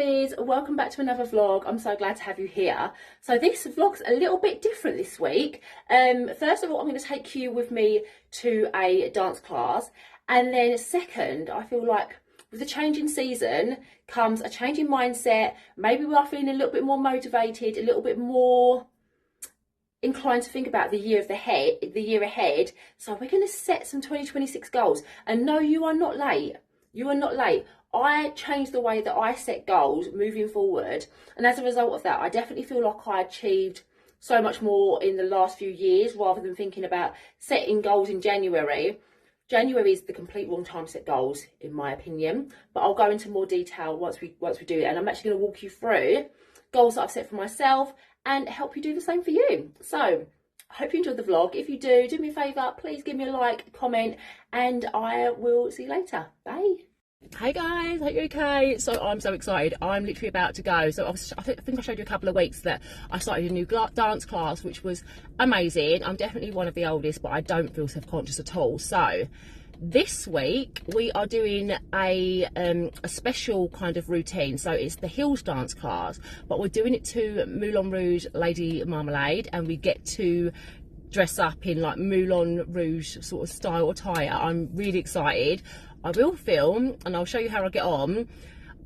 lovelies, welcome back to another vlog. I'm so glad to have you here. So this vlog's a little bit different this week. First of all, I'm going to take you with me to a dance class, and then second, I feel like with the change in season comes a change in mindset. Maybe we are feeling a little bit more motivated, a little bit more inclined to think about the year ahead. So we're going to set some 2026 goals. And no, you are not late. You are not late. I changed the way that I set goals moving forward, and as a result of that, I definitely feel like I achieved so much more in the last few years rather than thinking about setting goals in January. January is the complete wrong time to set goals, in my opinion, but I'll go into more detail once we do it, and I'm actually going to walk you through goals that I've set for myself and help you do the same for you. So I hope you enjoyed the vlog. If you do me a favour, please give me a like, comment, and I will see you later. Bye. Hey guys, hope you're okay. So I'm so excited. I'm literally about to go. So I think I showed you a couple of weeks that I started a new dance class, which was amazing. I'm definitely one of the oldest, but I don't feel self-conscious at all. So this week we are doing a special kind of routine. So it's the heels dance class, but we're doing it to Moulin Rouge Lady Marmalade, and we get to dress up in like Moulin Rouge sort of style attire. I'm really excited. I will film and I'll show you how I get on.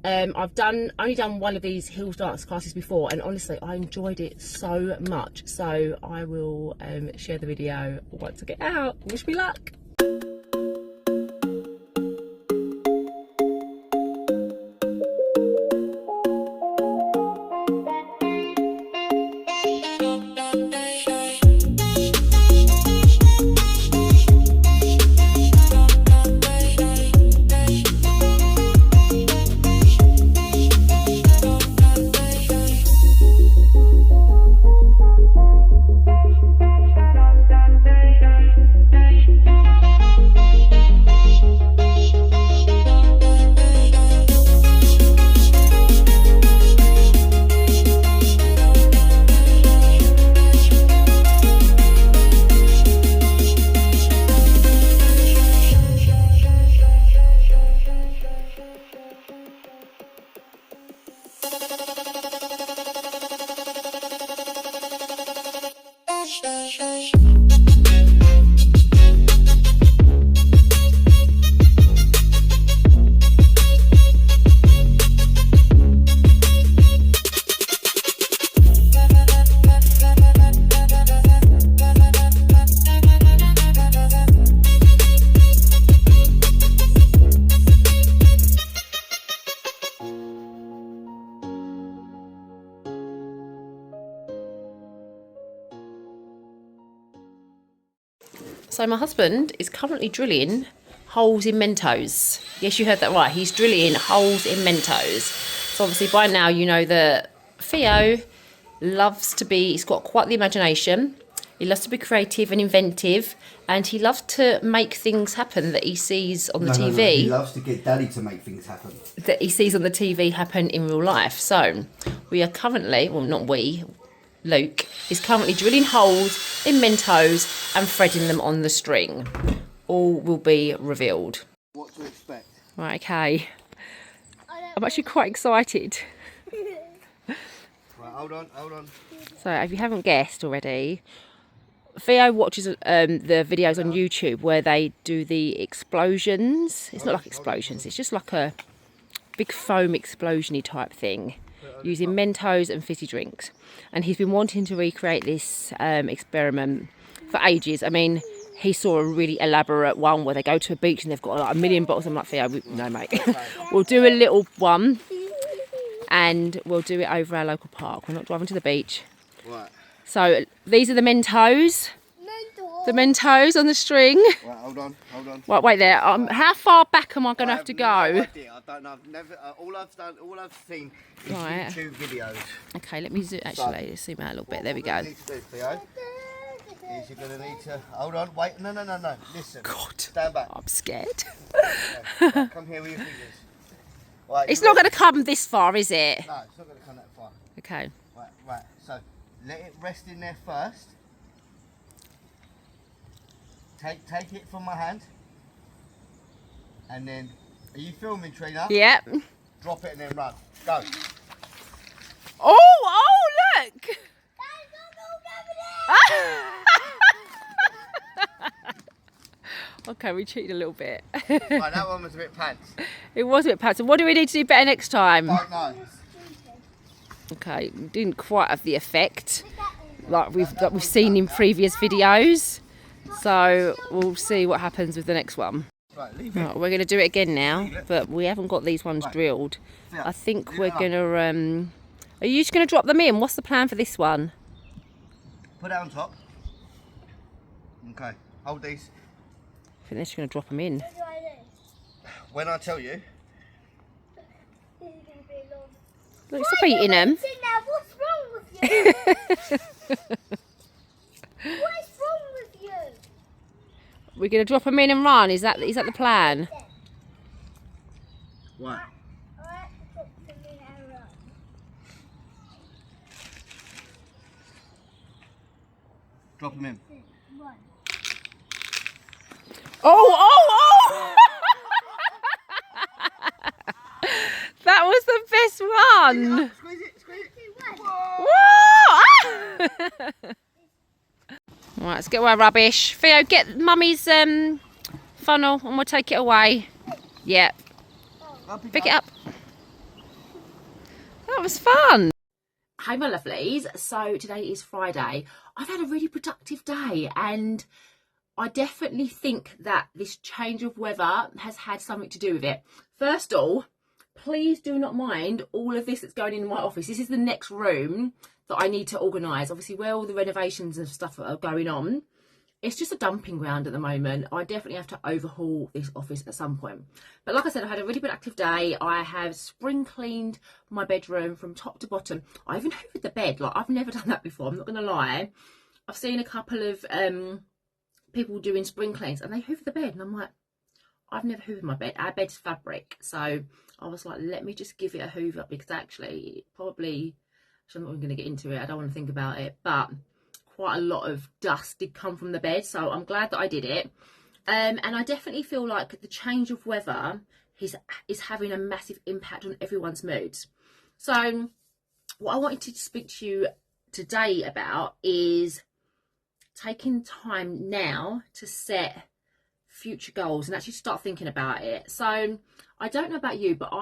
I've only done one of these heels dance classes before, and honestly I enjoyed it so much. So I will share the video once I get out. Wish me luck. So my husband is currently drilling holes in Mentos. Yes, you heard that right. He's drilling holes in Mentos. So obviously by now you know that Theo he's got quite the imagination. He loves to be creative and inventive, and he loves to make things happen that he sees on the TV. No, he loves to get Daddy to make things happen. That he sees on the TV happen in real life. So we are currently, well not we, Luke is currently drilling holes in Mentos and threading them on the string. All will be revealed. What to expect? Right, okay. I'm actually quite excited. Right, hold on. So if you haven't guessed already, Theo watches the videos on YouTube where they do the explosions. It's not like explosions, it's just like a big foam explosion-y type thing, using Mentos and fizzy drinks. And he's been wanting to recreate this experiment for ages. I mean, he saw a really elaborate one where they go to a beach and they've got like a million bottles. I'm like, Theo, no mate, we'll do a little one and we'll do it over our local park. We're not driving to the beach. Right. So these are the Mentos. The Mentos on the string. Right, hold on. Right, wait there. How far back am I going to have to go? No idea. I don't know. I've never. All I've seen is Right. YouTube videos. Okay, let me zoom out a little bit. There we go. What you need to do, Theo, is you're going to need to hold on. Wait, no. Listen. God, Stand back. I'm scared. Okay. Right, come here with your fingers. Right, It's not going to come this far, is it? No, it's not going to come that far. Okay. Right. So let it rest in there first. Take it from my hand, and then are you filming, Trina? Yep. Drop it and then run. Go. Oh, look! Okay, we cheated a little bit. Right, that one was a bit pants. It was a bit passive. What do we need to do better next time? Don't know. Okay, didn't quite have the effect like we've seen in previous videos. So we'll see what happens with the next one. Right, leave Right, it. we're going to do it again now, but we haven't got these ones drilled. I think we're going to... Are you just going to drop them in? What's the plan for this one? Put it on top. Okay, hold these. I think they're just going to drop them in. When I tell you. Look, stop eating them. What's wrong with you? What's wrong with you? We're going to drop them in and run. Is that the plan? What? I have to put them in and run. Drop them in. One. Oh! That was the best one. Squeeze it, squeeze it. Whoa! Right, let's get away rubbish. Theo, get Mummy's funnel and we'll take it away. Yeah, pick it up. That was fun. Hi my lovelies, so today is Friday. I've had a really productive day and I definitely think that this change of weather has had something to do with it. First of all, please do not mind all of this that's going in my office. This is the next room that I need to organise. Obviously, where all the renovations and stuff are going on, it's just a dumping ground at the moment. I definitely have to overhaul this office at some point. But like I said, I had a really productive day. I have spring cleaned my bedroom from top to bottom. I even hoovered the bed. Like, I've never done that before, I'm not going to lie. I've seen a couple of people doing spring cleans and they hoover the bed and I'm like, I've never hoovered my bed. Our bed's fabric. So I was like, let me just give it a hoover because actually probably, I'm not even going to get into it. I don't want to think about it, but quite a lot of dust did come from the bed. So I'm glad that I did it. And I definitely feel like the change of weather is having a massive impact on everyone's moods. So what I wanted to speak to you today about is taking time now to set future goals and actually start thinking about it. So I don't know about you, but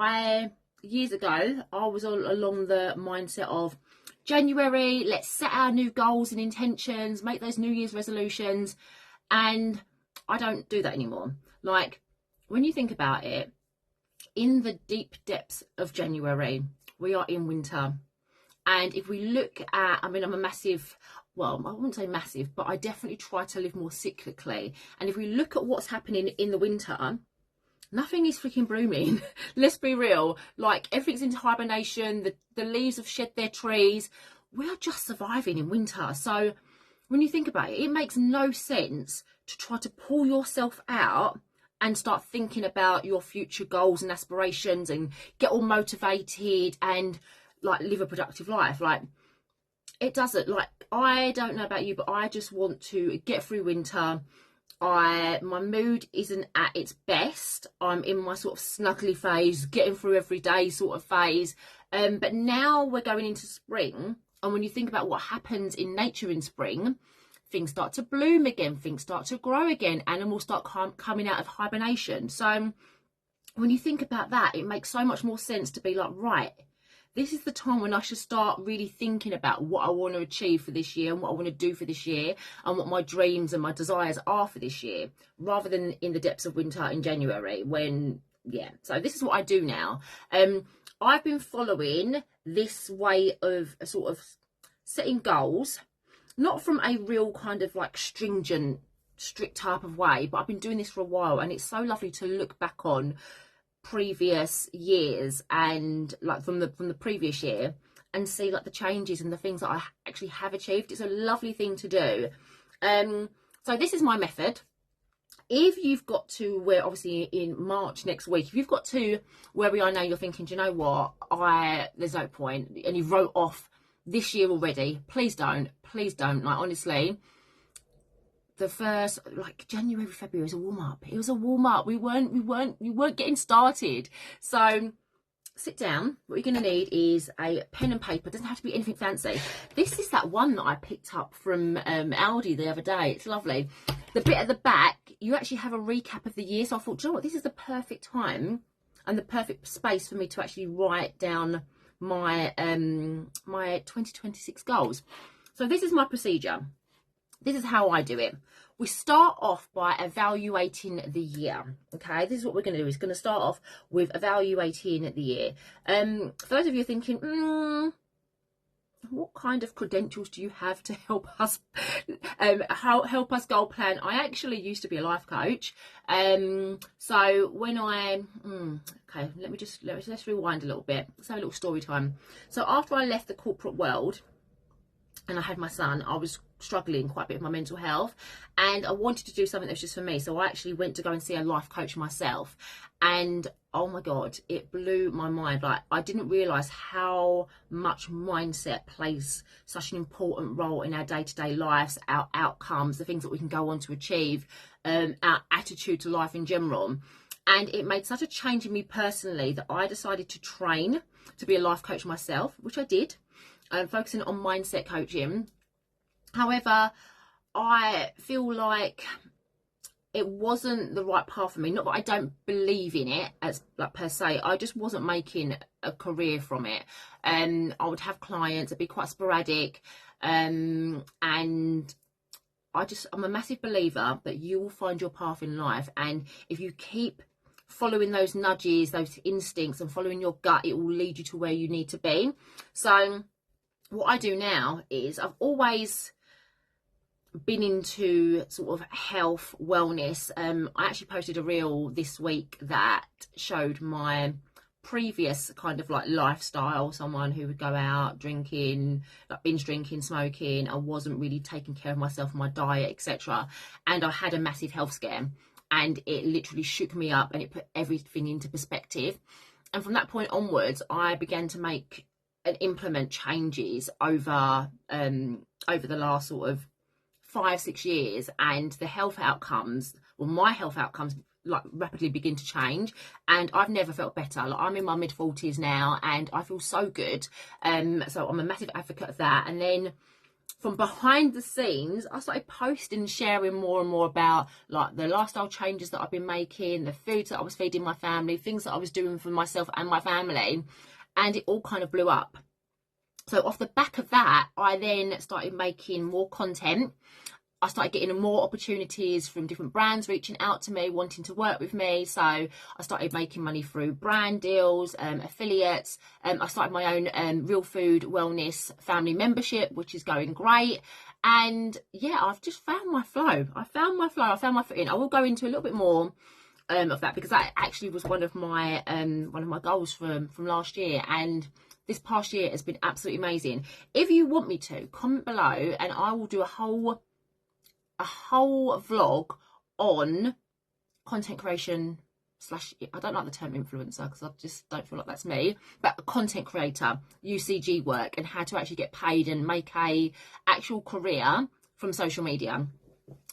years ago I was all along the mindset of January, let's set our new goals and intentions, make those New Year's resolutions, and I don't do that anymore. Like, when you think about it, in the deep depths of January, we are in winter. And if we look at, I mean, I'm a massive, well, I wouldn't say massive, but I definitely try to live more cyclically. And if we look at what's happening in the winter, nothing is freaking blooming. Let's be real. Like, everything's into hibernation. The leaves have shed their trees. We are just surviving in winter. So when you think about it, it makes no sense to try to pull yourself out and start thinking about your future goals and aspirations and get all motivated and like live a productive life. Like, it doesn't. Like, I don't know about you, but I just want to get through winter. My mood isn't at its best. I'm in my sort of snuggly phase, getting through every day sort of phase. But now we're going into spring, and when you think about what happens in nature in spring, things start to bloom again, things start to grow again, animals start coming out of hibernation. So when you think about that, it makes so much more sense to be like, right, this is the time when I should start really thinking about what I want to achieve for this year and what I want to do for this year and what my dreams and my desires are for this year, rather than in the depths of winter in January when, yeah. So this is what I do now. I've been following this way of sort of setting goals, not from a real kind of like stringent, strict type of way, but I've been doing this for a while, and it's so lovely to look back on previous years and like from the previous year and see like the changes and the things that I actually have achieved. It's a lovely thing to do. So this is my method. If you've got to where, obviously in March next week, if you've got to where we are now, you're thinking, do you know what, there's no point, and you wrote off this year already, please don't. Like, honestly, the first, like, January, February was a warm-up. It was a warm-up. We weren't getting started. So sit down. What you're going to need is a pen and paper. It doesn't have to be anything fancy. This is that one that I picked up from Aldi the other day. It's lovely. The bit at the back, you actually have a recap of the year. So I thought, do you know what, this is the perfect time and the perfect space for me to actually write down my my 2026 goals. So this is my procedure. This is how I do it. We start off by evaluating the year. Okay, this is what we're going to do. It's going to start off with evaluating the year. For those of you thinking, what kind of credentials do you have to help us help us goal plan? I actually used to be a life coach. So when I okay, let's rewind a little bit. Let's have a little story time. So after I left the corporate world and I had my son, I was struggling quite a bit with my mental health, and I wanted to do something that was just for me. So I actually went to go and see a life coach myself, and oh my god, it blew my mind. Like, I didn't realize how much mindset plays such an important role in our day-to-day lives, our outcomes, the things that we can go on to achieve, our attitude to life in general. And it made such a change in me personally that I decided to train to be a life coach myself, which I did, focusing on mindset coaching. However, I feel like it wasn't the right path for me. Not that I don't believe in it as like per se. I just wasn't making a career from it. I would have clients, it'd be quite sporadic. And I'm a massive believer that you will find your path in life. And if you keep following those nudges, those instincts, and following your gut, it will lead you to where you need to be. So what I do now is, I've always been into sort of health, wellness. I actually posted a reel this week that showed my previous kind of like lifestyle, someone who would go out drinking, like binge drinking, smoking. I wasn't really taking care of myself, my diet, etc. And I had a massive health scare, and it literally shook me up and it put everything into perspective. And from that point onwards, I began to make and implement changes over the last sort of 5-6 years, and the health outcomes, well, my health outcomes like rapidly begin to change, and I've never felt better. Like, I'm in my mid-40s now and I feel so good. So I'm a massive advocate of that. And then from behind the scenes, I started posting and sharing more and more about like the lifestyle changes that I've been making, the foods that I was feeding my family, things that I was doing for myself and my family, and it all kind of blew up. So off the back of that, I then started making more content. I started getting more opportunities from different brands reaching out to me, wanting to work with me. So I started making money through brand deals, affiliates. I started my own Real Food Wellness family membership, which is going great. And yeah, I've just found my flow. I found my footing. I will go into a little bit more of that, because that actually was one of my goals from last year. And this past year has been absolutely amazing. If you want me to, comment below and I will do a whole vlog on content creation slash, I don't like the term influencer because I just don't feel like that's me, but a content creator, UCG work, and how to actually get paid and make a actual career from social media,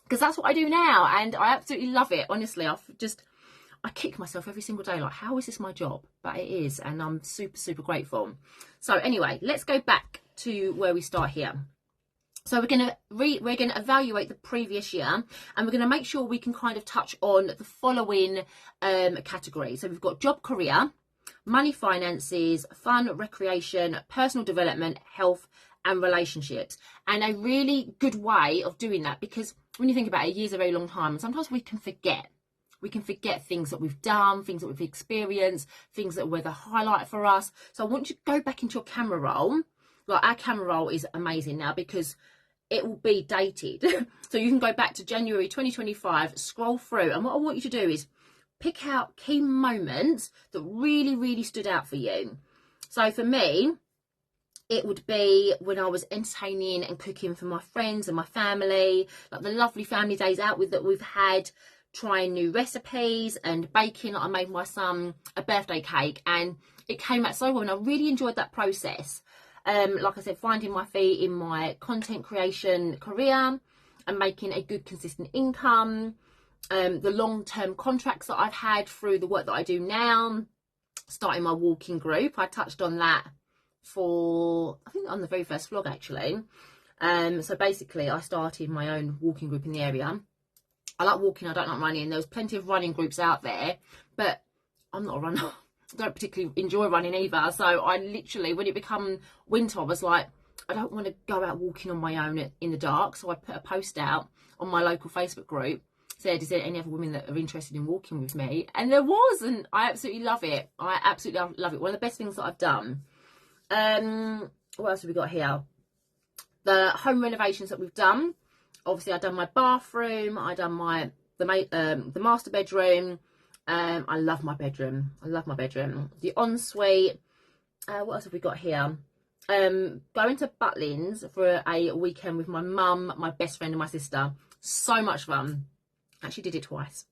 because that's what I do now and I absolutely love it. Honestly, I kick myself every single day, like, how is this my job? But it is, and I'm super grateful. So anyway, let's go back to where we start here. So we're gonna evaluate the previous year, and we're gonna make sure we can kind of touch on the following categories. So we've got job, career, money, finances, fun, recreation, personal development, health, and relationships. And a really good way of doing that, because when you think about it, a year's a very long time, and sometimes we can forget. We can forget things that we've done, things that we've experienced, things that were the highlight for us. So I want you to go back into your camera roll. Like, our camera roll is amazing now because it will be dated. So you can go back to January 2025, scroll through. And what I want you to do is pick out key moments that really stood out for you. So for me, it would be when I was entertaining and cooking for my friends and my family, like the lovely family days out that we've had, trying new recipes and baking. I made my son a birthday cake and it came out so well, and I really enjoyed that process. Like I said, finding my feet in my content creation career and making a good consistent income, the long-term contracts that I've had through the work that I do now. starting my walking group. I touched on that I think on the very first vlog actually. So basically I started my own walking group in the area. I like walking, I don't like running. There's plenty of running groups out there, but I'm not a runner. I don't particularly enjoy running either. So I literally, when it became winter, I was like, I don't want to go out walking on my own in the dark. So I put a post out on my local Facebook group, said, is there any other women that are interested in walking with me? And there was, and I absolutely love it. I absolutely love it. One of the best things that I've done. What else have we got here? The home renovations that we've done. Obviously, I've done my bathroom. I've done the master bedroom. I love my bedroom. I love my bedroom. The ensuite. What else have we got here? Going to Butlins for a weekend with my mum, my best friend and my sister. So much fun. Actually did it twice.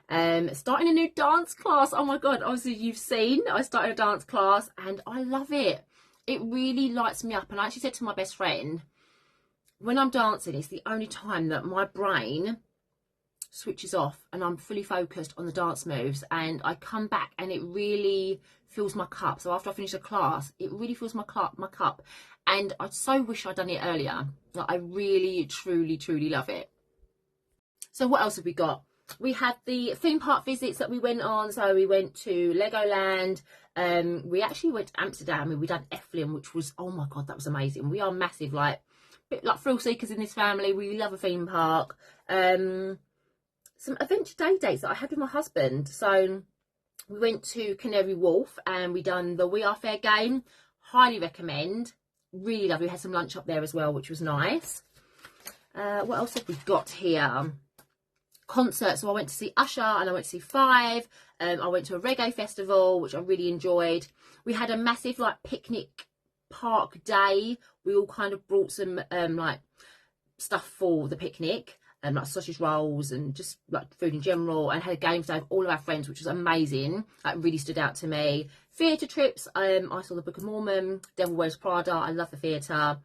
Starting a new dance class. Oh my God. Obviously you've seen I started a dance class and I love it. It really lights me up. And I actually said to my best friend, when I'm dancing, it's the only time that my brain switches off and I'm fully focused on the dance moves, and I come back and it really fills my cup. So after I finish a class, it really fills my cup. And I so wish I'd done it earlier. Like, I really, truly love it. So what else have we got? We had the theme park visits that we went on. So we went to Legoland. We actually went to Amsterdam and we done Efteling, which was, oh my God, that was amazing. We are massive, like thrill seekers in this family. We love a theme park. Some adventure day dates that I had with my husband. So we went to Canary Wharf and we done the We Are Fair game. Highly recommend. Really lovely. We had some lunch up there as well, which was nice. What else have we got here? Concerts. So I went to see Usher and I went to see Five. I went to a reggae festival, which I really enjoyed. We had a massive like picnic park day. We all kind of brought some like stuff for the picnic, like sausage rolls and just like food in general, and had a game day with all of our friends, which was amazing. That really stood out to me. Theatre trips. I saw the Book of Mormon, Devil Wears Prada. I love the theatre.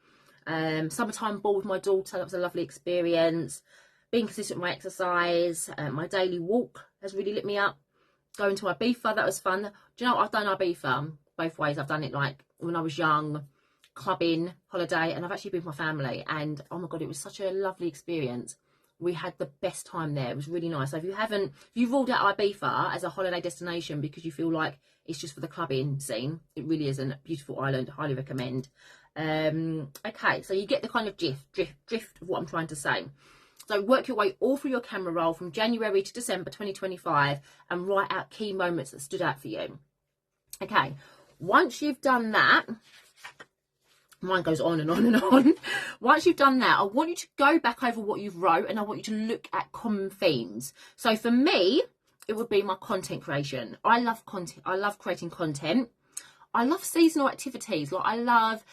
Summertime ball with my daughter. That was a lovely experience. Being consistent with my exercise. My daily walk has really lit me up. Going to Ibiza, that was fun. Do you know what? I've done Ibiza both ways. I've done it like when I was young, clubbing, holiday, and I've actually been with my family. And oh my God, it was such a lovely experience. We had the best time there. It was really nice. So if you've ruled out Ibiza as a holiday destination because you feel like it's just for the clubbing scene, it really is a beautiful island. Highly recommend. Okay, so you get the kind of drift of what I'm trying to say. So work your way all through your camera roll from January to December 2025 and write out key moments that stood out for you. Okay, once you've done that, mine goes on and on and on. Once you've done that, I want you to go back over what you've wrote and I want you to look at common themes. So for me, it would be my content creation. I love content. I love creating content. I love seasonal activities. Like I love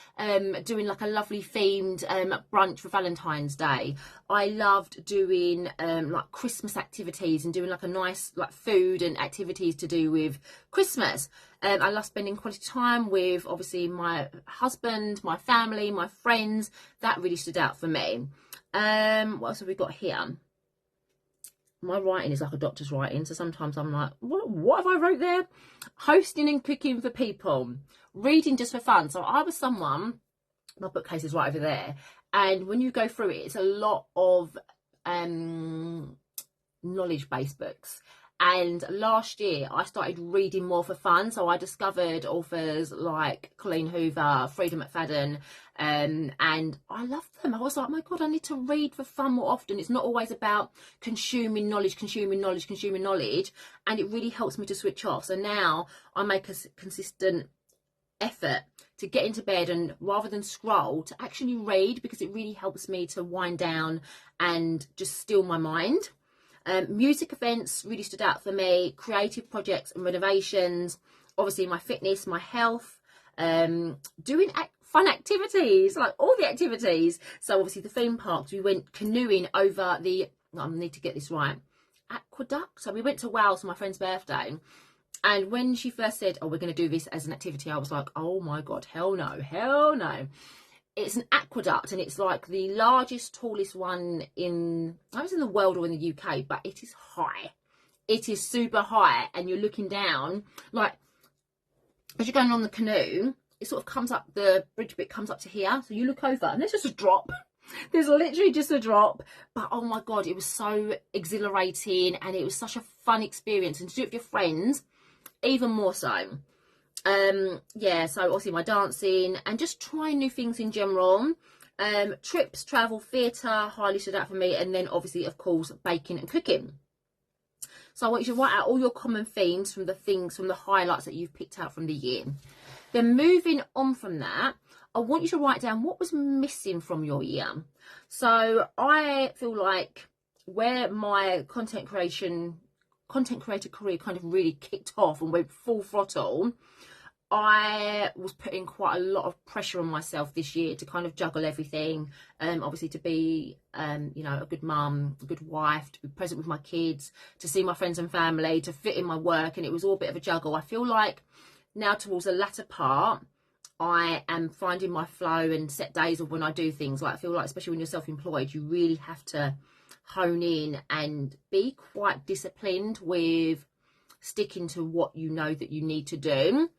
doing like a lovely themed brunch for Valentine's Day. I loved doing like Christmas activities and doing like a nice like food and activities to do with Christmas. I love spending quality time with obviously my husband, my family, my friends. That really stood out for me. What else have we got here? My writing is like a doctor's writing, so sometimes I'm like, what have I wrote there? Hosting and cooking for people. Reading just for fun. So I was someone, my bookcase is right over there, and when you go through it, it's a lot of knowledge-based books. And last year I started reading more for fun, so I discovered authors like Colleen Hoover, Frida McFadden, and I love them. I was like, oh my God, I need to read for fun more often. It's not always about consuming knowledge, and it really helps me to switch off. So now I make a consistent effort to get into bed and rather than scroll, to actually read, because it really helps me to wind down and just still my mind. Music events really stood out for me. Creative projects and renovations. Obviously my fitness, my health. Doing fun activities, like all the activities. So obviously the theme parks, we went canoeing over the, I need to get this right, aqueduct. So we went to Wales for my friend's birthday. And when she first said, oh, we're going to do this as an activity, I was like, oh my God, hell no, hell no. It's an aqueduct and it's like the largest, tallest one in the world or in the UK, but it is high. It is super high and you're looking down. Like as you're going on the canoe, it sort of comes up, the bridge bit comes up to here. So you look over and there's just a drop. There's literally just a drop. But oh my God, it was so exhilarating and it was such a fun experience. And to do it with your friends, even more so. Yeah, so obviously my dancing and just trying new things in general. Trips, travel, theatre, highly stood out for me. And then obviously, of course, baking and cooking. So I want you to write out all your common themes from the highlights that you've picked out from the year. Then moving on from that, I want you to write down what was missing from your year. So I feel like where my content creator career kind of really kicked off and went full throttle, I was putting quite a lot of pressure on myself this year to kind of juggle everything. Obviously to be, you know, a good mum, a good wife, to be present with my kids, to see my friends and family, to fit in my work. And it was all a bit of a juggle. I feel like now towards the latter part, I am finding my flow and set days of when I do things. Like I feel like, especially when you're self-employed, you really have to hone in and be quite disciplined with sticking to what you know that you need to do.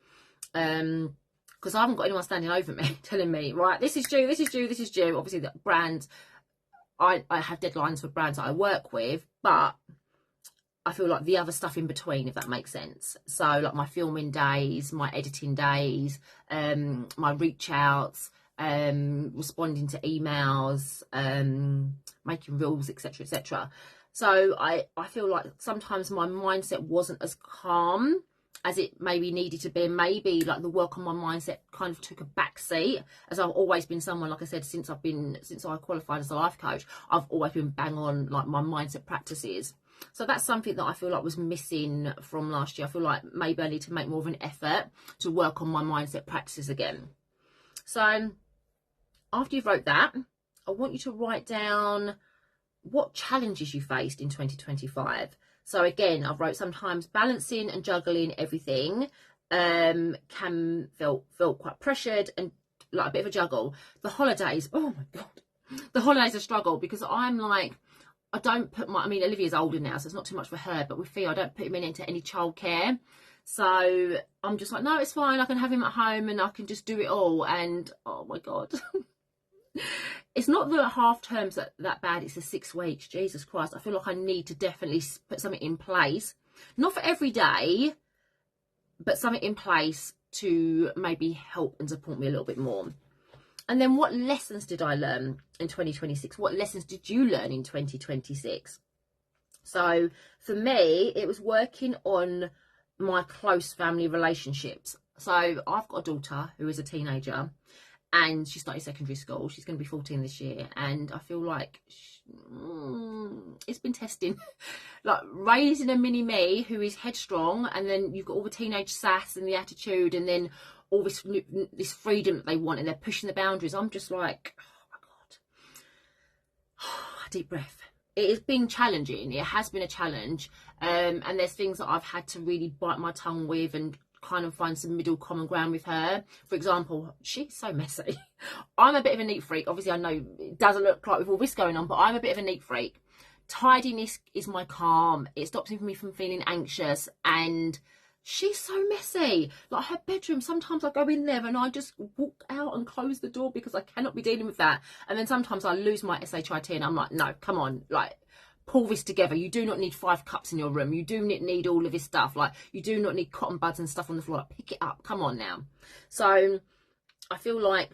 Because I haven't got anyone standing over me telling me, right, this is due, this is due, this is due. Obviously the brands, I have deadlines for brands that I work with, but I feel like the other stuff in between, if that makes sense. So like my filming days, my editing days, my reach outs, responding to emails, making rules, etc, etc. So I feel like sometimes my mindset wasn't as calm as it maybe needed to be, and maybe like the work on my mindset kind of took a back seat, as I've always been someone, like I said, since I qualified as a life coach, I've always been bang on like my mindset practices. So that's something that I feel like was missing from last year. I feel like maybe I need to make more of an effort to work on my mindset practices again. So after you've wrote that, I want you to write down what challenges you faced in 2025. So again, I've wrote sometimes balancing and juggling everything can feel quite pressured and like a bit of a juggle. The holidays, oh my God, the holidays are a struggle because I'm like, I don't put I mean, Olivia's older now, so it's not too much for her, but with Theo, I don't put him into any childcare. So I'm just like, no, it's fine. I can have him at home and I can just do it all. And oh my God. It's not the half terms that bad, it's the 6 weeks. Jesus Christ, I feel like I need to definitely put something in place, not for every day, but something in place to maybe help and support me a little bit more. And then what lessons did I learn in 2026? What lessons did you learn in 2026? So for me, it was working on my close family relationships. So I've got a daughter who is a teenager, and she started secondary school. She's going to be 14 this year. And I feel like it's been testing. Like raising a mini me who is headstrong, and then you've got all the teenage sass and the attitude, and then all this freedom that they want, and they're pushing the boundaries. I'm just like, oh my God. Deep breath. It has been challenging. It has been a challenge. And there's things that I've had to really bite my tongue with and kind of find some middle common ground with her. For example, she's so messy. I'm a bit of a neat freak. Obviously, I know it doesn't look like with all this going on, but I'm a bit of a neat freak. Tidiness is my calm. It stops me from feeling anxious, and she's so messy. Like her bedroom, sometimes I go in there and I just walk out and close the door because I cannot be dealing with that. And then sometimes I lose my SHIT and I'm like, no, come on, like pull this together. You do not need 5 cups in your room. You do not need all of this stuff. Like you do not need cotton buds and stuff on the floor. Like, pick it up. Come on now. So I feel like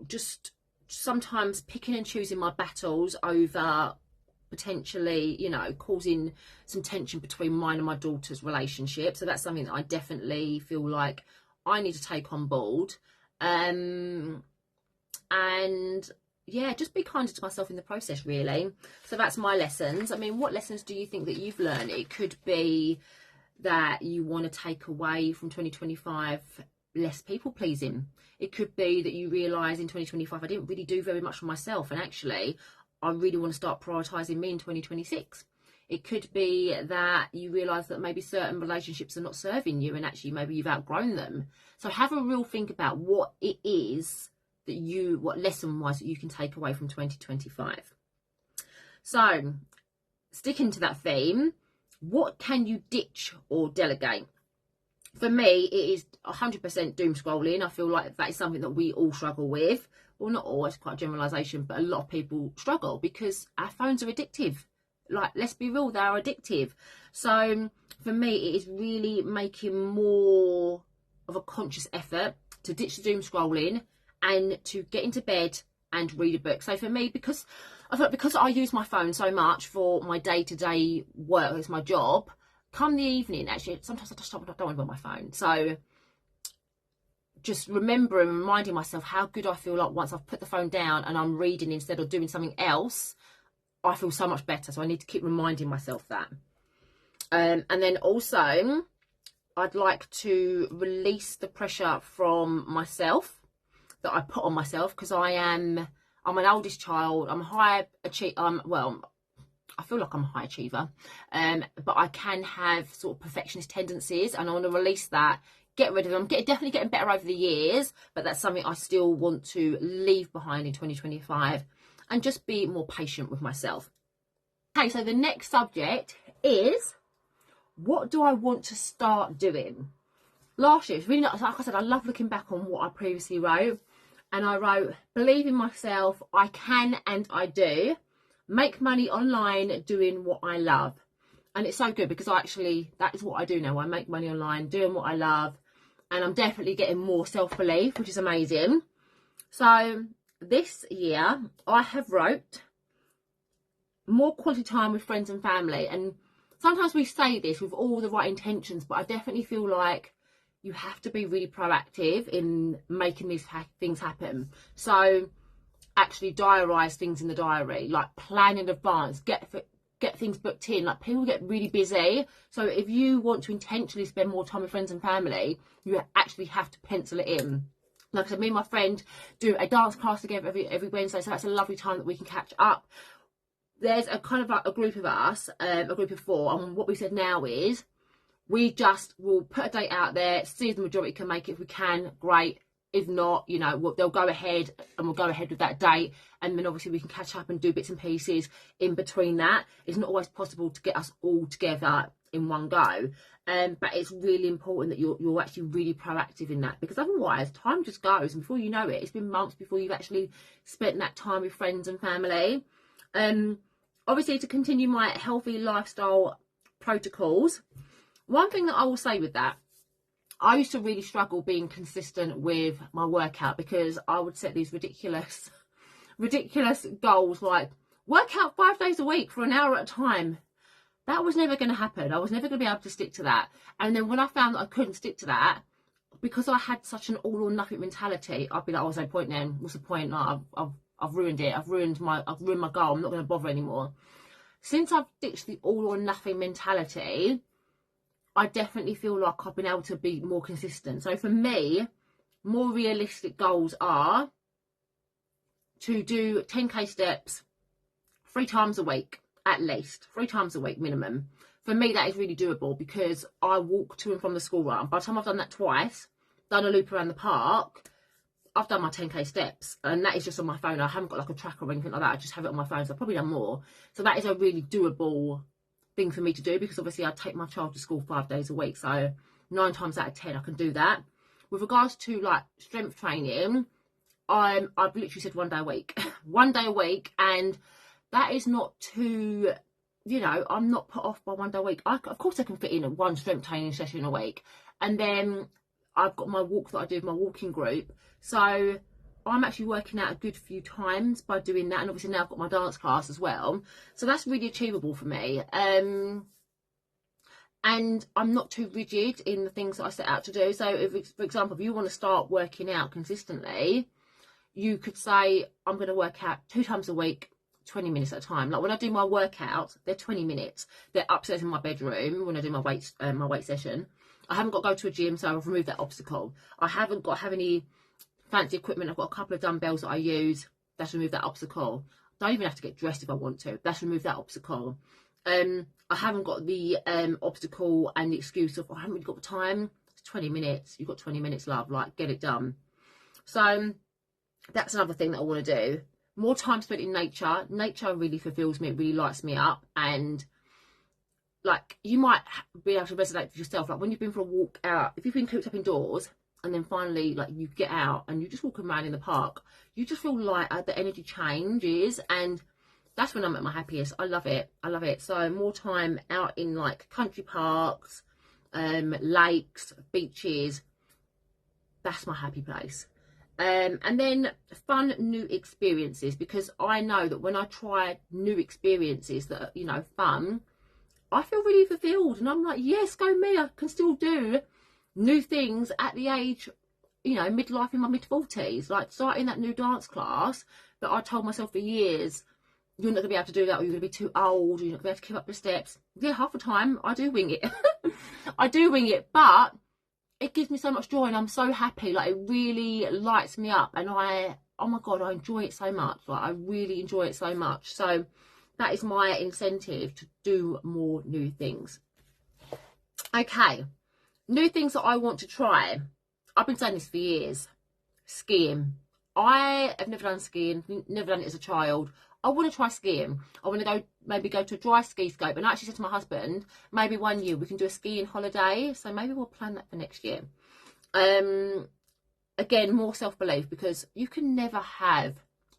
just sometimes picking and choosing my battles over potentially, you know, causing some tension between mine and my daughter's relationship. So that's something that I definitely feel like I need to take on board. And yeah, just be kinder to myself in the process, really. So that's my lessons. I mean, what lessons do you think that you've learned? It could be that you want to take away from 2025 less people pleasing. It could be that you realise in 2025 I didn't really do very much for myself, and actually I really want to start prioritising me in 2026. It could be that you realise that maybe certain relationships are not serving you, and actually maybe you've outgrown them. So have a real think about what it is that what lesson-wise that you can take away from 2025. So sticking to that theme, what can you ditch or delegate? For me, it is 100% doom scrolling. I feel like that is something that we all struggle with. Well, not all, it's quite a generalisation, but a lot of people struggle because our phones are addictive. Like, let's be real, they are addictive. So for me, it is really making more of a conscious effort to ditch the doom scrolling and to get into bed and read a book. So for me, because I use my phone so much for my day-to-day work, it's my job, come the evening, actually, sometimes I just don't want to be on my phone. So just remembering and reminding myself how good I feel like once I've put the phone down and I'm reading instead of doing something else, I feel so much better. So I need to keep reminding myself that. And then also, I'd like to release the pressure from myself that I put on myself, because I'm an oldest child. I'm high achiever. Well, I feel like I'm a high achiever, but I can have sort of perfectionist tendencies, and I want to release that, get rid of them. Definitely getting better over the years, but that's something I still want to leave behind in 2025, and just be more patient with myself. Okay, so the next subject is, what do I want to start doing? Last year, it's really not, like I said, I love looking back on what I previously wrote, and I wrote, believe in myself, I can and I do. Make money online doing what I love. And it's so good because that is what I do now. I make money online doing what I love, and I'm definitely getting more self-belief, which is amazing. So this year I have wrote more quality time with friends and family. And sometimes we say this with all the right intentions, but I definitely feel like you have to be really proactive in making these things happen. So actually diarise things in the diary, like plan in advance, get things booked in. Like, people get really busy, so if you want to intentionally spend more time with friends and family, you actually have to pencil it in. Like I said, me and my friend do a dance class together every Wednesday, so that's a lovely time that we can catch up. There's a kind of like a group of us, a group of 4, and what we said now is we just will put a date out there, see if the majority can make it. If we can, great. If not, you know, they'll go ahead, and we'll go ahead with that date, and then obviously we can catch up and do bits and pieces in between that. It's not always possible to get us all together in one go, but it's really important that you're actually really proactive in that, because otherwise time just goes, and before you know it, it's been months before you've actually spent that time with friends and family. Obviously, to continue my healthy lifestyle protocols, one thing that I will say with that, I used to really struggle being consistent with my workout, because I would set these ridiculous goals, like work out 5 days a week for an hour at a time. That was never going to happen. I was never going to be able to stick to that. And then when I found that I couldn't stick to that, because I had such an all or nothing mentality, I'd be like, oh, there's no point then. What's the point? No, I've ruined it. I've ruined my goal. I'm not going to bother anymore. Since I've ditched the all or nothing mentality, I definitely feel like I've been able to be more consistent. So for me, more realistic goals are to do 10k steps 3 times a week, at least 3 times a week minimum. For me, that is really doable, because I walk to and from the school run. By the time I've done that twice, done a loop around the park, I've done my 10k steps, and that is just on my phone. I haven't got like a tracker or anything like that. I just have it on my phone, so I've probably done more. So that is a really doable thing for me to do, because obviously I take my child to school 5 days a week, so 9 times out of 10 I can do that. With regards to like strength training, I've literally said 1 day a week 1 day a week, and that is not too, you know, I'm not put off by 1 day a week. Of course I can fit in one strength training session a week, and then I've got my walk that I do with my walking group, so I'm actually working out a good few times by doing that. And obviously now I've got my dance class as well, so that's really achievable for me. And I'm not too rigid in the things that I set out to do. So if, for example, if you want to start working out consistently, you could say, I'm going to work out 2 times a week, 20 minutes at a time. Like when I do my workouts, they're 20 minutes. They're upstairs in my bedroom when I do my weight session. I haven't got to go to a gym, so I've removed that obstacle. I haven't got to have any fancy equipment. I've got a couple of dumbbells that I use. That's removed that obstacle. Don't even have to get dressed if I want to. That's removed that obstacle. I haven't got the obstacle and the excuse of, I haven't really got the time. It's 20 minutes. You've got 20 minutes, love. Like, get it done. So that's another thing that I want to do. More time spent in nature. Nature really fulfills me. It really lights me up. And like, you might be able to resonate with yourself, like when you've been for a walk out, if you've been cooped up indoors and then finally like you get out and you're just walking around in the park, you just feel lighter, the energy changes, and that's when I'm at my happiest. I love it. I love it. So more time out in like country parks, lakes, beaches, that's my happy place. And then fun new experiences, because I know that when I try new experiences that are, you know, fun, I feel really fulfilled, and I'm like, yes, go me. I can still do new things at the age, you know, midlife, in my mid-40s, like starting that new dance class that I told myself for years, you're not going to be able to do that, or you're going to be too old, you're not going to be able to keep up the steps. Yeah, half the time I do wing it. I do wing it, but it gives me so much joy, and I'm so happy. Like, it really lights me up, and oh my God, I enjoy it so much. Like, I really enjoy it so much. So that is my incentive to do more new things. Okay, new things that I want to try. I've been saying this for years. Skiing. I have never done skiing, never done it as a child. I want to try skiing. I want to maybe go to a dry ski scope. And I actually said to my husband, maybe one year we can do a skiing holiday. So maybe we'll plan that for next year. Again, more self-belief, because you can never have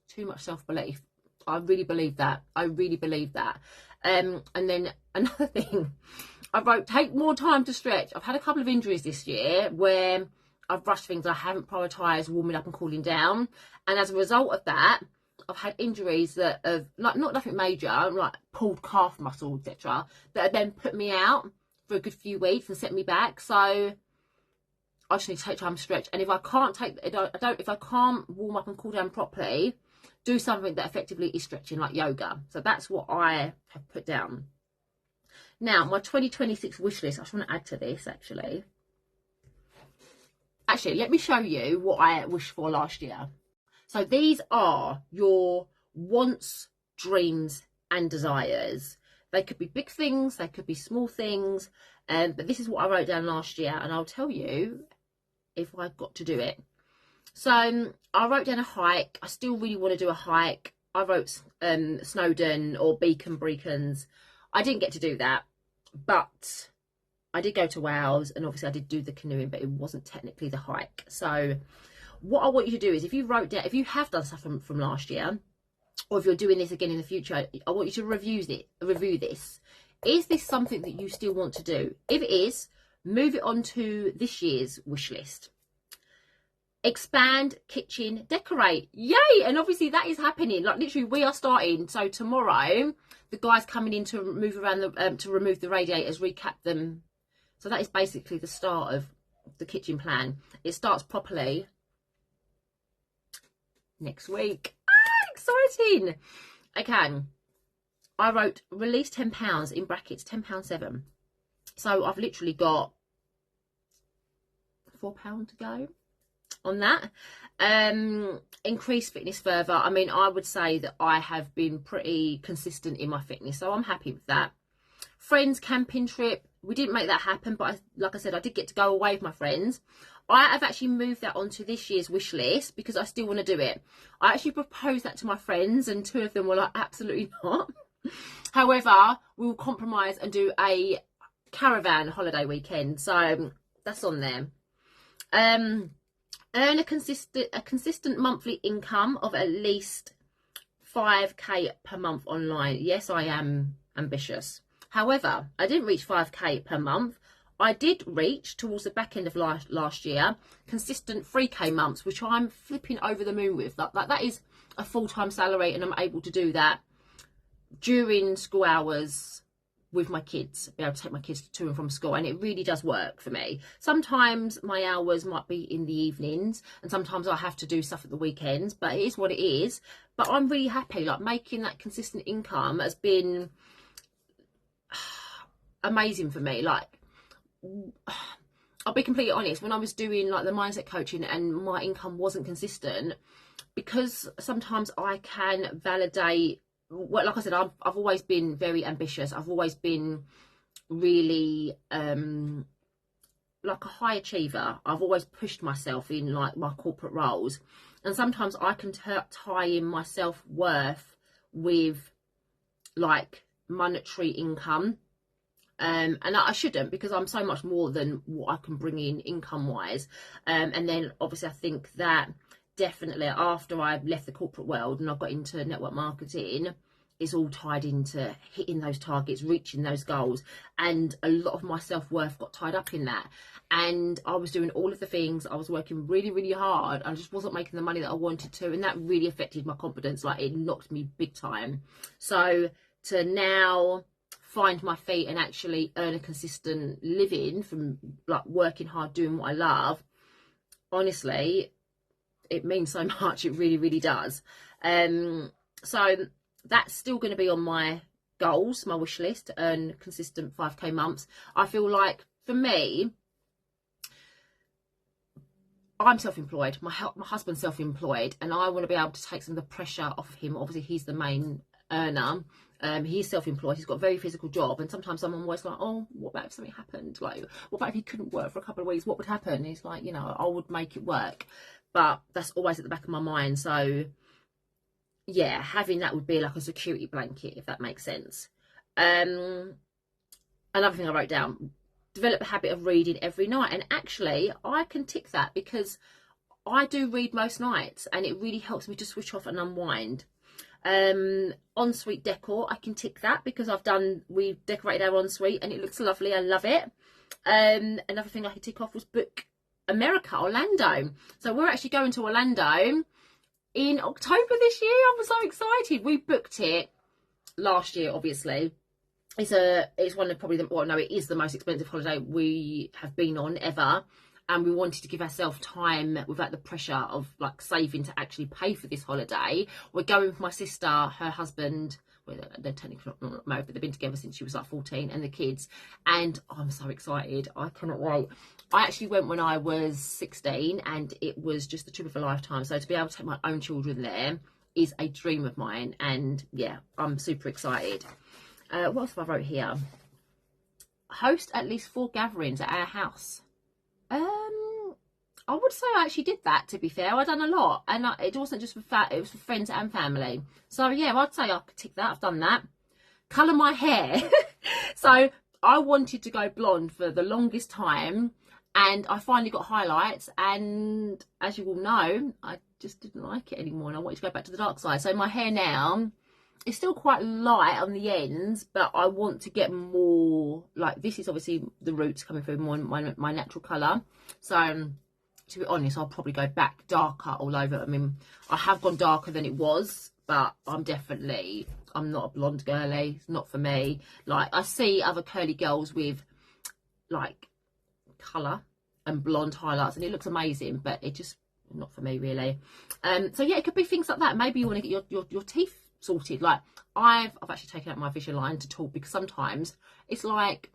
too much self-belief. I really believe that. I really believe that. And then another thing, I wrote, take more time to stretch. I've had a couple of injuries this year where I've rushed things. I haven't prioritised warming up and cooling down. And as a result of that, I've had injuries that have, like, not nothing major, like pulled calf muscle, etc., that have then put me out for a good few weeks and set me back. So I just need to take time to stretch. And if I can't if I can't warm up and cool down properly, do something that effectively is stretching, like yoga. So that's what I have put down. Now, my 2026 wish list, I just want to add to this, actually. Actually, let me show you what I wished for last year. So these are your wants, dreams, and desires. They could be big things, they could be small things, but this is what I wrote down last year, and I'll tell you if I got to do it. So I wrote down a hike. I still really want to do a hike. I wrote Snowdon or Beacons. I didn't get to do that, but I did go to Wales, and obviously I did do the canoeing, but it wasn't technically the hike. So what I want you to do is, if you wrote down, if you have done stuff from last year, or if you're doing this again in the future, I want you to review this. Is this something that you still want to do? If it is, move it on to this year's wish list. Expand kitchen, decorate. Yay! And obviously that is happening. Like, literally, we are starting. So tomorrow, the guy's coming in to move around to remove the radiators, recap them. So that is basically the start of the kitchen plan. It starts properly next week. Exciting. Okay, I wrote release £10 in brackets, £10.7. So I've literally got £4 to go on that. Increase fitness further. I mean, I would say that I have been pretty consistent in my fitness, so I'm happy with that. Friends camping trip, we didn't make that happen, but like I said, I did get to go away with my friends. I have actually moved that onto this year's wish list because I still want to do it. I actually proposed that to my friends, and 2 of them were like, absolutely not. However, we will compromise and do a caravan holiday weekend. So that's on there. Earn a consistent monthly income of at least 5k per month online. Yes, I am ambitious. However, I didn't reach 5k per month. I did reach, towards the back end of last year, consistent 3k months, which I'm flipping over the moon with. Like that is a full-time salary, and I'm able to do that during school hours with my kids, be able to take my kids to and from school, and it really does work for me. Sometimes my hours might be in the evenings, and sometimes I have to do stuff at the weekends, but it is what it is. But I'm really happy. Like, making that consistent income has been amazing for me. Like, I'll be completely honest, when I was doing like the mindset coaching and my income wasn't consistent, because sometimes I can validate, well, like I said, I've always been very ambitious. I've always been really like a high achiever. I've always pushed myself in like my corporate roles, and sometimes I can tie in my self-worth with like monetary income. And I shouldn't, because I'm so much more than what I can bring in income wise. And then obviously I think that definitely after I left the corporate world and I got into network marketing, it's all tied into hitting those targets, reaching those goals, and a lot of my self-worth got tied up in that. And I was doing all of the things, I was working really, really hard, I just wasn't making the money that I wanted to, and that really affected my confidence. Like, it knocked me big time. So to now find my feet and actually earn a consistent living from like working hard, doing what I love, honestly, it means so much. It really, really does. So that's still going to be on my goals, my wish list, to earn consistent 5k months. I feel like for me, I'm self-employed, my husband's self-employed, and I want to be able to take some of the pressure off of him. Obviously he's the main earner. He's self-employed, he's got a very physical job, and sometimes I'm always like, oh, what about if something happened? Like, what about if he couldn't work for a couple of weeks? What would happen? And he's like, you know, I would make it work. But that's always at the back of my mind. So yeah, having that would be like a security blanket, if that makes sense. Another thing I wrote down, develop a habit of reading every night. And actually I can tick that, because I do read most nights and it really helps me to switch off and unwind. Ensuite decor, I can tick that, because we've decorated our ensuite and it looks lovely. I love it. Another thing I could tick off was book America, Orlando. So we're actually going to Orlando in October this year. I'm so excited. We booked it last year, obviously. It's one of probably it is the most expensive holiday we have been on ever, and we wanted to give ourselves time without the pressure of like saving to actually pay for this holiday. We're going with my sister, her husband. Well, they're technically not married, but they've been together since she was like 14, and the kids. And I'm so excited. I cannot wait. I actually went when I was 16, and it was just the trip of a lifetime. So to be able to take my own children there is a dream of mine. And yeah, I'm super excited. What else have I wrote here? Host at least 4 gatherings at our house. I would say I actually did that, to be fair. I've done a lot, and it wasn't just for it was for friends and family. So yeah, I'd say I could tick that. I've done that. Colour my hair. So I wanted to go blonde for the longest time, and I finally got highlights, and as you all know, I just didn't like it anymore, and I wanted to go back to the dark side. So my hair now, it's still quite light on the ends, but I want to get more, like, this is obviously the roots coming through more my natural colour. So to be honest, I'll probably go back darker all over. I mean, I have gone darker than it was, but I'm not a blonde girly. It's not for me. Like, I see other curly girls with like colour and blonde highlights, and it looks amazing, but it just not for me, really. So yeah, it could be things like that. Maybe you want to get your teeth sorted. Like, I've actually taken out my Invisalign to talk, because sometimes it's like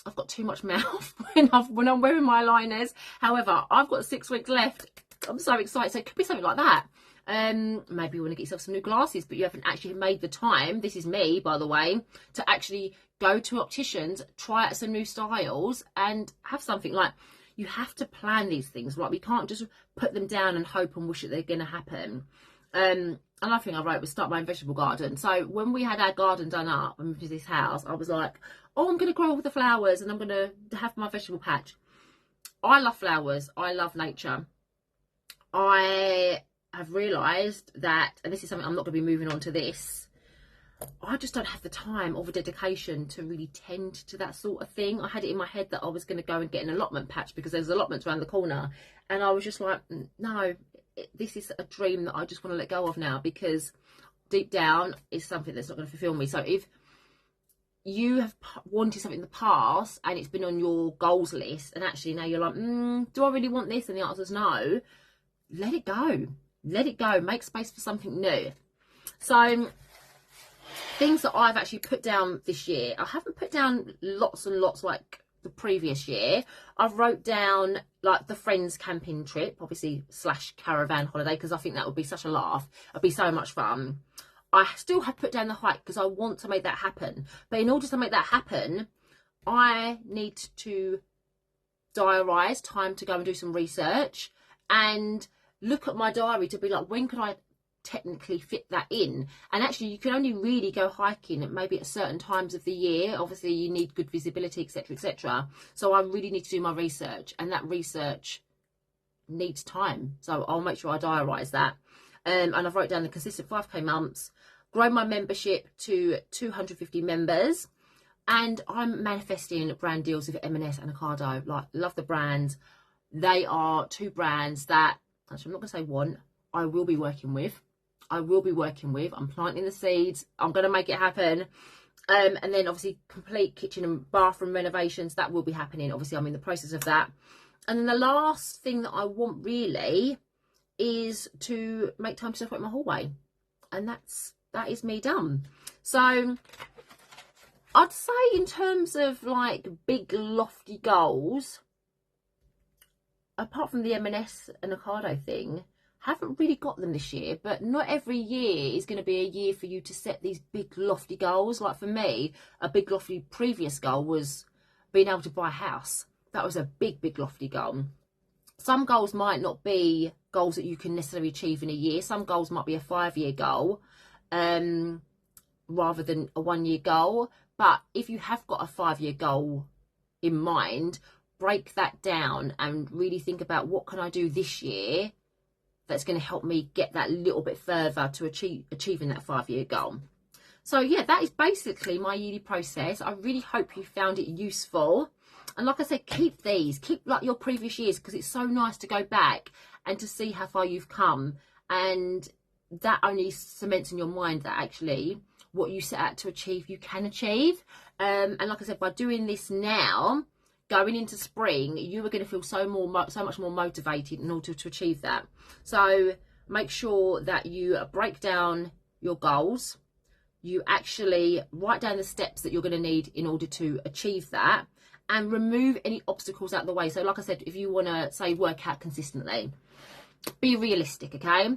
I've got too much mouth when I'm wearing my aligners. However, I've got 6 weeks left. I'm so excited. So it could be something like that. Maybe you want to get yourself some new glasses, but you haven't actually made the time. This is me, by the way, to actually go to opticians, try out some new styles, and have something. Like, you have to plan these things. Like, we can't just put them down and hope and wish that they're going to happen. Another thing I wrote was start my own vegetable garden. So when we had our garden done up and moved to this house, I was like, oh, I'm going to grow all the flowers and I'm going to have my vegetable patch. I love flowers. I love nature. I have realised that, and this is something I'm not going to be moving on to this, I just don't have the time or the dedication to really tend to that sort of thing. I had it in my head that I was going to go and get an allotment patch, because there's allotments around the corner. And I was just like, no, this is a dream that I just want to let go of now, because deep down it's something that's not going to fulfill me. So if you have wanted something in the past and it's been on your goals list, and actually now you're like, do I really want this? And the answer is no. Let it go. Let it go. Make space for something new. So things that I've actually put down this year, I haven't put down lots and lots like the previous year. I've wrote down like the friends camping trip, obviously / caravan holiday, because I think that would be such a laugh. It'd be so much fun. I still have put down the hike because I want to make that happen. But in order to make that happen, I need to diarise time to go and do some research and look at my diary to be like, when could I technically fit that in. And actually you can only really go hiking at maybe at certain times of the year. Obviously you need good visibility, etc, etc. So I really need to do my research, and that research needs time, so I'll make sure I diarise that. And I've wrote down the consistent 5k months, grow my membership to 250 members, and I'm manifesting brand deals with M&S and Ocado. Like, love the brands. They are two brands that, actually I'm not going to say one, I will be working with. I'm planting the seeds. I'm going to make it happen. And then obviously complete kitchen and bathroom renovations, that will be happening. Obviously I'm in the process of that. And then the last thing that I want really is to make time to decorate my hallway, and that is me done. So I'd say in terms of like big lofty goals, apart from the M&S and Ocado thing, haven't really got them this year. But not every year is going to be a year for you to set these big lofty goals. Like for me, a big lofty previous goal was being able to buy a house. That was a big lofty goal. Some goals might not be goals that you can necessarily achieve in a year. Some goals might be a 5-year goal rather than a 1-year goal. But if you have got a 5-year goal in mind, break that down and really think about, what can I do this year that's going to help me get that little bit further to achieving that 5-year goal. So yeah, that is basically my yearly process. I really hope you found it useful. And like I said, keep like your previous years, because it's so nice to go back and to see how far you've come. And that only cements in your mind that actually what you set out to achieve, you can achieve. And like I said, by doing this now, going into spring, you are going to feel so much more motivated in order to achieve that. So make sure that you break down your goals. You actually write down the steps that you're going to need in order to achieve that, and remove any obstacles out of the way. So like I said, if you want to, say, work out consistently, be realistic, okay?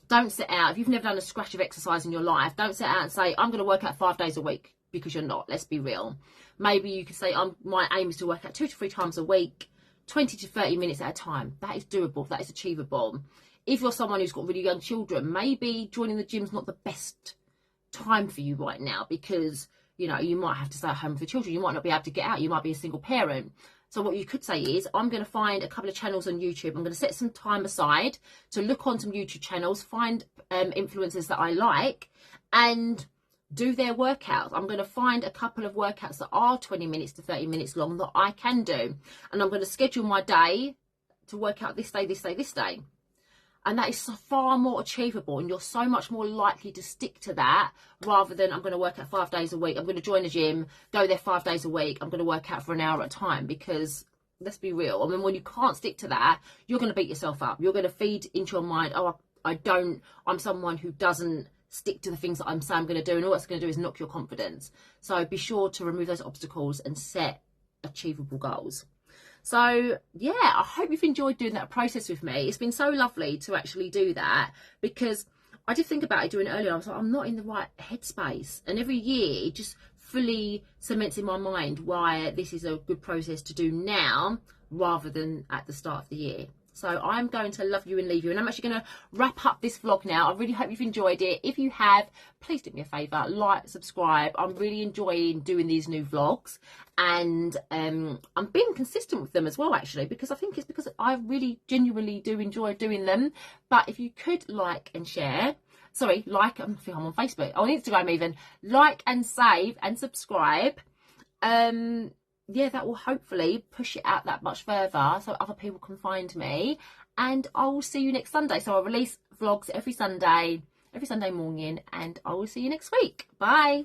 Don't set out, if you've never done a scratch of exercise in your life, don't set out and say, I'm going to work out 5 days a week, because you're not. Let's be real. Maybe you could say, my aim is to work out 2 to 3 times a week, 20 to 30 minutes at a time. That is doable. That is achievable. If you're someone who's got really young children, maybe joining the gym's not the best time for you right now, because you know, you might have to stay at home with the children. You might not be able to get out. You might be a single parent. So what you could say is, I'm going to find a couple of channels on YouTube. I'm going to set some time aside to look on some YouTube channels, find influencers that I like, and do their workouts. I'm going to find a couple of workouts that are 20 minutes to 30 minutes long that I can do. And I'm going to schedule my day to work out this day, this day, this day. And that is so far more achievable, and you're so much more likely to stick to that, rather than, I'm going to work out 5 days a week, I'm going to join a gym, go there 5 days a week, I'm going to work out for an hour at a time. Because let's be real, I mean, when you can't stick to that, you're going to beat yourself up. You're going to feed into your mind, oh, I'm someone who doesn't stick to the things that I'm saying I'm going to do, and all that's going to do is knock your confidence. So be sure to remove those obstacles and set achievable goals. So yeah, I hope you've enjoyed doing that process with me. It's been so lovely to actually do that, because I did think about it doing it earlier. I was like, I'm not in the right headspace, and every year it just fully cements in my mind why this is a good process to do now rather than at the start of the year. So I'm going to love you and leave you, and I'm actually going to wrap up this vlog now. I really hope you've enjoyed it. If you have, please do me a favour, like, subscribe. I'm really enjoying doing these new vlogs, and I'm being consistent with them as well, actually, because I think it's because I really genuinely do enjoy doing them. But if you could like and share, sorry, like, I think I'm on Facebook, on Instagram even, like and save and subscribe. Yeah, that will hopefully push it out that much further so other people can find me. And I will see you next Sunday. So I'll release vlogs every Sunday morning, and I will see you next week. Bye.